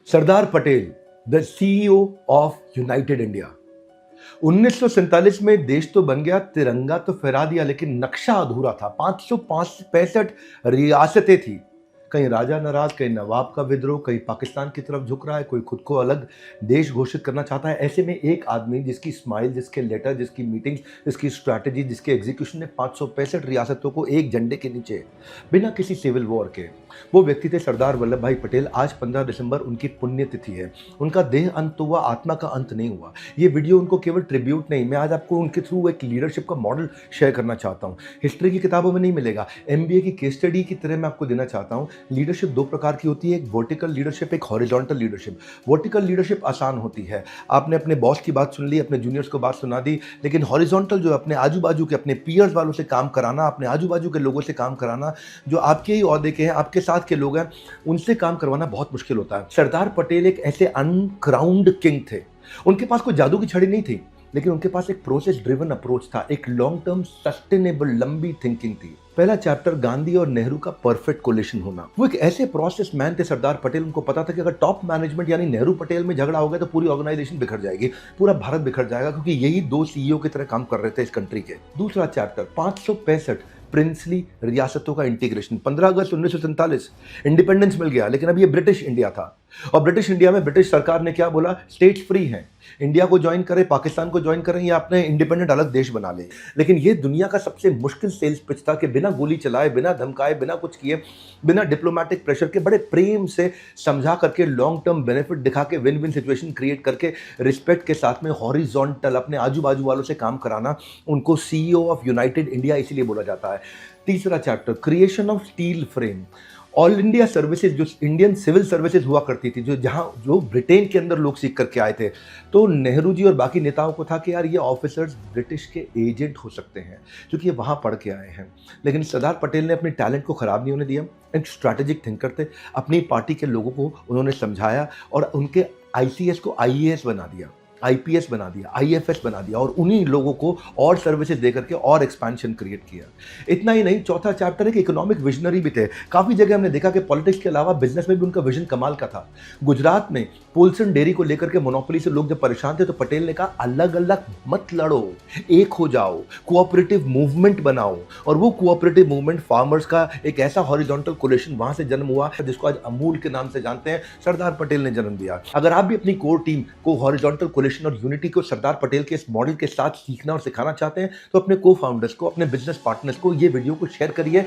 Sardar Patel, the CEO of United India. 1947 में देश तो बन गया, तिरंगा तो फहरा दिया, लेकिन नक्शा अधूरा था। 565 रियासतें थी। कहीं राजा नाराज, कहीं नवाब का विद्रोह, कहीं पाकिस्तान की तरफ झुक रहा है, कोई खुद को अलग देश घोषित करना चाहता है। ऐसे में एक आदमी जिसकी स्माइल, जिसके लेटर, जिसकी मीटिंग्स, जिसकी स्ट्रैटेजी, जिसके एग्जीक्यूशन ने 565 रियासतों को एक झंडे के नीचे बिना किसी सिविल वॉर के, वो व्यक्ति थे सरदार वल्लभ भाई पटेल। आज 15 दिसंबर उनकी पुण्यतिथि है। उनका देह अंत तो हुआ, आत्मा का अंत नहीं हुआ। ये वीडियो उनको केवल ट्रिब्यूट नहीं, मैं आज आपको उनके थ्रू एक लीडरशिप का मॉडल शेयर करना चाहता हूँ। हिस्ट्री की किताबों में नहीं मिलेगा, एमबीए की केस स्टडी की तरह मैं आपको देना चाहता हूँ। लीडरशिप दो प्रकार की होती है, एक वर्टिकल लीडरशिप, एक हॉरिजॉन्टल लीडरशिप। वर्टिकल लीडरशिप आसान होती है, आपने अपने बॉस की बात सुन ली, अपने जूनियर्स को बात सुना दी। लेकिन हॉरिजॉन्टल जो अपने आजू बाजू के, अपने पीयर्स वालों से काम कराना, अपने आजू बाजू के लोगों से काम कराना, जो आपके ही ओहदे के हैं, आपके साथ के लोग हैं, उनसे काम करवाना बहुत मुश्किल होता है। सरदार पटेल एक ऐसे अनक्राउंड किंग थे। उनके पास कोई जादू की छड़ी नहीं थी, लेकिन उनके पास एक प्रोसेस ड्रिवन अप्रोच था, एक लॉन्ग टर्म सस्टेनेबल लंबी थिंकिंग थी। पहला चैप्टर, गांधी और नेहरू का परफेक्ट कोलिशन होना। वो एक ऐसे प्रोसेस मैन थे सरदार पटेल, उनको पता था कि अगर टॉप मैनेजमेंट यानी नेहरू पटेल में झगड़ा हो गया तो पूरी ऑर्गेनाइजेशन बिखर जाएगी, पूरा भारत बिखर जाएगा, क्योंकि यही दो सीईओ की तरह काम कर रहे थे इस कंट्री के। दूसरा चैप्टर, 565 प्रिंसली रियासतों का इंटीग्रेशन। 15 अगस्त 1947 इंडिपेंडेंस मिल गया, लेकिन अब ये ब्रिटिश इंडिया था। और ब्रिटिश इंडिया में ब्रिटिश सरकार ने क्या बोला, स्टेट्स फ्री हैं, इंडिया को ज्वाइन करें, पाकिस्तान को ज्वाइन करें या अपने इंडिपेंडेंट अलग देश बना लें। लेकिन ये दुनिया का सबसे मुश्किल सेल्स पिच था कि बिना गोली चलाए, बिना धमकाए, बिना कुछ किए, बिना डिप्लोमेटिक प्रेशर के, बड़े प्रेम से समझा करके, लॉन्ग टर्म बेनिफिट दिखा के, विन विन सिचुएशन क्रिएट करके, रिस्पेक्ट के साथ में हॉरिजॉन्टल अपने आजू बाजू वालों से काम कराना, उनको सीईओ ऑफ यूनाइटेड इंडिया इसीलिए बोला जाता है। तीसरा chapter, creation of steel frame. All India services, जो इंडियन सिविल सर्विसेज हुआ करती थी, जो ब्रिटेन के अंदर लोग सीख करके आए थे, तो नेहरू जी और बाकी नेताओं को था कि यार ये ऑफिसर्स ब्रिटिश के एजेंट हो सकते हैं, क्योंकि ये वहाँ पढ़ के आए हैं। लेकिन सरदार पटेल ने अपने टैलेंट को ख़राब नहीं होने दिया। एक स्ट्रैटेजिक थिंकर थे, अपनी पार्टी के लोगों को उन्होंने समझाया और उनके आईसीएस को आईएएस बना दिया, आईपीएस बना दिया, आईएफएस बना दिया, और उन्हीं लोगों को और सर्विसेज देकर के और एक्सपेंशन क्रिएट किया। इतना ही नहीं, चौथा चैप्टर एक इकोनॉमिक विजनरी भी थे। काफ़ी जगह हमने देखा कि पॉलिटिक्स के अलावा बिजनेस में भी उनका विजन कमाल का था। गुजरात में पोल्सन डेयरी को लेकर के मोनोपोली से लोग जब परेशान थे, तो पटेल ने कहा अलग अलग मत लड़ो, एक हो जाओ, कोऑपरेटिव मूवमेंट बनाओ। और वो कोऑपरेटिव मूवमेंट फार्मर्स का एक ऐसा हॉरिजॉन्टल कोलिशन वहां से जन्म हुआ, जिसको आज अमूल के नाम से जानते हैं, सरदार पटेल ने जन्म दिया। अगर आप भी अपनी कोर टीम को हॉरिजॉन्टल और यूनिटी को सरदार पटेल के इस मॉडल के साथ सीखना और सिखाना चाहते हैं, तो अपने को फाउंडर्स को, अपने बिजनेस पार्टनर्स को ये वीडियो को शेयर करिए।